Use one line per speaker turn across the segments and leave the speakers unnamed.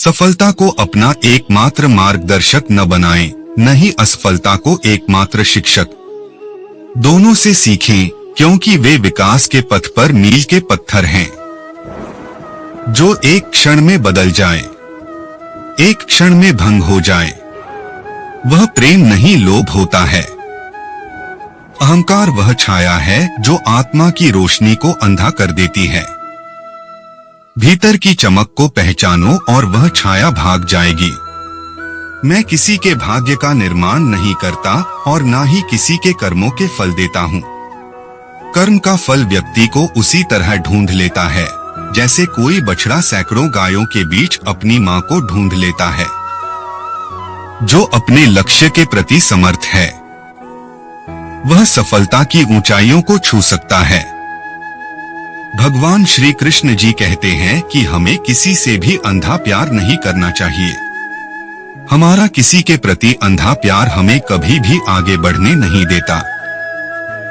सफलता को अपना एकमात्र मार्गदर्शक न बनाएं, न ही असफलता को एकमात्र शिक्षक। दोनों से सीखें, क्योंकि वे विकास के पथ पर मील के पत्थर हैं, जो एक क्षण में बदल जाएं, एक क्षण में भंग हो जाएं। वह प्रेम नहीं, लोभ होता है। अहंकार वह छाया है जो आत्मा की रोशनी को अंधा कर देती है। भीतर की चमक को पहचानो और वह छाया भाग जाएगी। मैं किसी के भाग्य का निर्माण नहीं करता और ना ही किसी के कर्मों के फल देता हूँ। कर्म का फल व्यक्ति को उसी तरह ढूंढ लेता है जैसे कोई बछड़ा सैकड़ों गायों के बीच अपनी मां को ढूंढ लेता है। जो अपने लक्ष्य के प्रति समर्थ है वह सफलता की ऊंचाइयों को छू सकता है। भगवान श्री कृष्ण जी कहते हैं कि हमें किसी से भी अंधा प्यार नहीं करना चाहिए। हमारा किसी के प्रति अंधा प्यार हमें कभी भी आगे बढ़ने नहीं देता।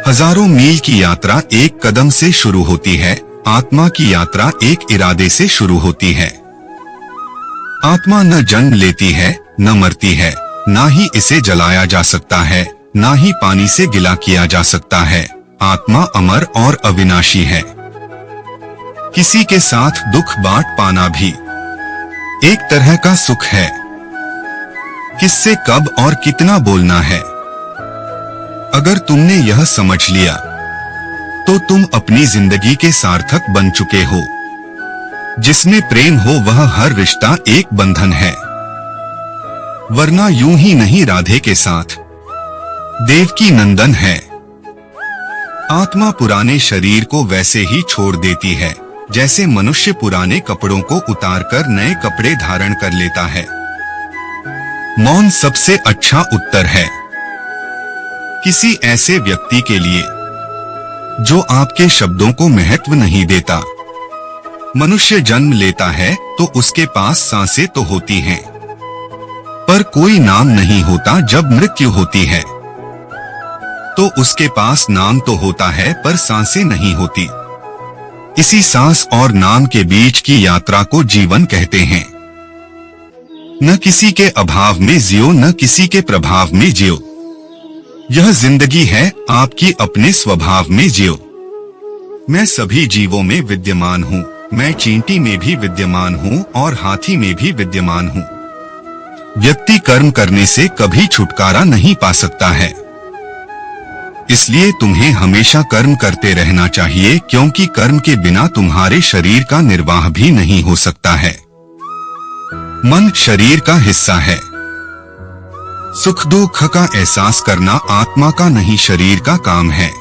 हजारों मील की यात्रा एक कदम से शुरू होती है, आत्मा की यात्रा एक इरादे से शुरू होती है। आत्मा न जन्म लेती है, न मरती है, ना ही इसे जलाया जा सकता है, ना ही पानी से गिला किया जा सकता है। आत्मा अमर और अविनाशी है। किसी के साथ दुख बांट पाना भी एक तरह का सुख है। किससे कब और कितना बोलना है, अगर तुमने यह समझ लिया तो तुम अपनी जिंदगी के सार्थक बन चुके हो। जिसमें प्रेम हो वह हर रिश्ता एक बंधन है, वरना यूं ही नहीं राधे के साथ देवकी नंदन है। आत्मा पुराने शरीर को वैसे ही छोड़ देती है जैसे मनुष्य पुराने कपड़ों को उतारकर नए कपड़े धारण कर लेता है। मौन सबसे अच्छा उत्तर है। किसी ऐसे व्यक्ति के लिए जो आपके शब्दों को महत्व नहीं देता। मनुष्य जन्म लेता है तो उसके पास सांसें तो होती हैं, पर कोई नाम नहीं होता। जब मृत्यु होती है तो उसके पास नाम तो होता है पर सांसें नहीं होती। इसी सांस और नाम के बीच की यात्रा को जीवन कहते हैं। न किसी के अभाव में जियो, न किसी के प्रभाव में जियो। यह जिंदगी है, आपकी अपने स्वभाव में जियो। मैं सभी जीवों में विद्यमान हूँ, मैं चींटी में भी विद्यमान हूँ और हाथी में भी विद्यमान हूँ। व्यक्ति कर्म करने से कभी छुटकारा नहीं पा सकता है, इसलिए तुम्हें हमेशा कर्म करते रहना चाहिए, क्योंकि कर्म के बिना तुम्हारे शरीर का निर्वाह भी नहीं हो सकता है। मन शरीर का हिस्सा है। सुख दुख का एहसास करना आत्मा का नहीं शरीर का काम है।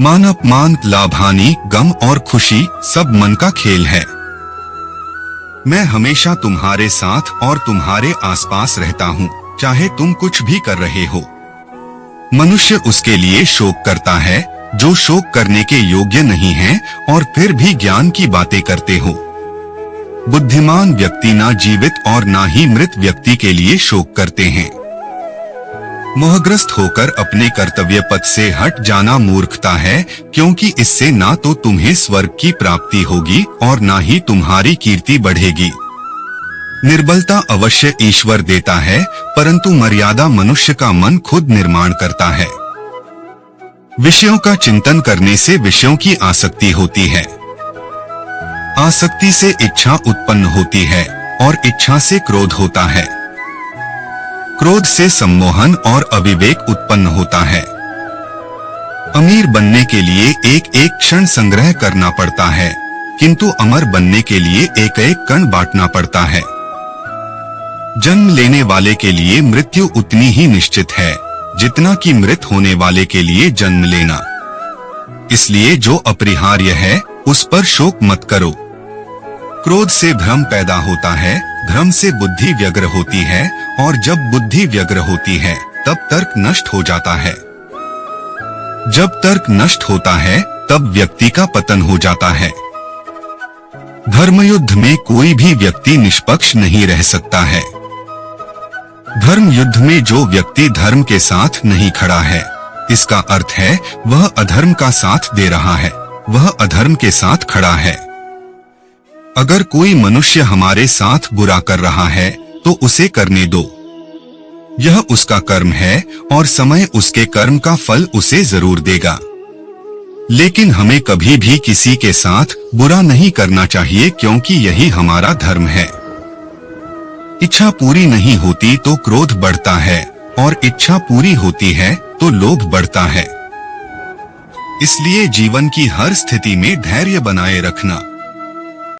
मान अपमान, लाभ हानि, गम और खुशी सब मन का खेल है। मैं हमेशा तुम्हारे साथ और तुम्हारे आसपास रहता हूँ, चाहे तुम कुछ भी कर रहे हो। मनुष्य उसके लिए शोक करता है जो शोक करने के योग्य नहीं है और फिर भी ज्ञान की बातें करते हो। बुद्धिमान व्यक्ति ना जीवित और ना ही मृत व्यक्ति के लिए शोक करते हैं। मोहग्रस्त होकर अपने कर्तव्य पथ से हट जाना मूर्खता है, क्योंकि इससे ना तो तुम्हें स्वर्ग की प्राप्ति होगी और ना ही तुम्हारी कीर्ति बढ़ेगी। निर्बलता अवश्य ईश्वर देता है, परंतु मर्यादा मनुष्य का मन खुद निर्माण करता है। विषयों का चिंतन करने से विषयों की आसक्ति होती है। आसक्ति से इच्छा उत्पन्न होती है और इच्छा से क्रोध होता है। क्रोध से सम्मोहन और अविवेक उत्पन्न होता है। अमीर बनने के लिए एक एक क्षण संग्रह करना पड़ता है, किंतु अमर बनने के लिए एक एक कण बांटना पड़ता है। जन्म लेने वाले के लिए मृत्यु उतनी ही निश्चित है जितना कि मृत होने वाले के लिए जन्म लेना। इसलिए जो अपरिहार्य है उस पर शोक मत करो। क्रोध से भ्रम पैदा होता है, भ्रम से बुद्धि व्यग्र होती है और जब बुद्धि व्यग्र होती है तब तर्क नष्ट हो जाता है। जब तर्क नष्ट होता है तब व्यक्ति का पतन हो जाता है। धर्मयुद्ध में कोई भी व्यक्ति निष्पक्ष नहीं रह सकता है। धर्म युद्ध में जो व्यक्ति धर्म के साथ नहीं खड़ा है, इसका अर्थ है वह अधर्म का साथ दे रहा है, वह अधर्म के साथ खड़ा है। अगर कोई मनुष्य हमारे साथ बुरा कर रहा है तो उसे करने दो। यह उसका कर्म है और समय उसके कर्म का फल उसे जरूर देगा। लेकिन हमें कभी भी किसी के साथ बुरा नहीं करना चाहिए, क्योंकि यही हमारा धर्म है। इच्छा पूरी नहीं होती तो क्रोध बढ़ता है, और इच्छा पूरी होती है तो लोभ बढ़ता है। इसलिए जीवन की हर स्थिति में धैर्य बनाए रखना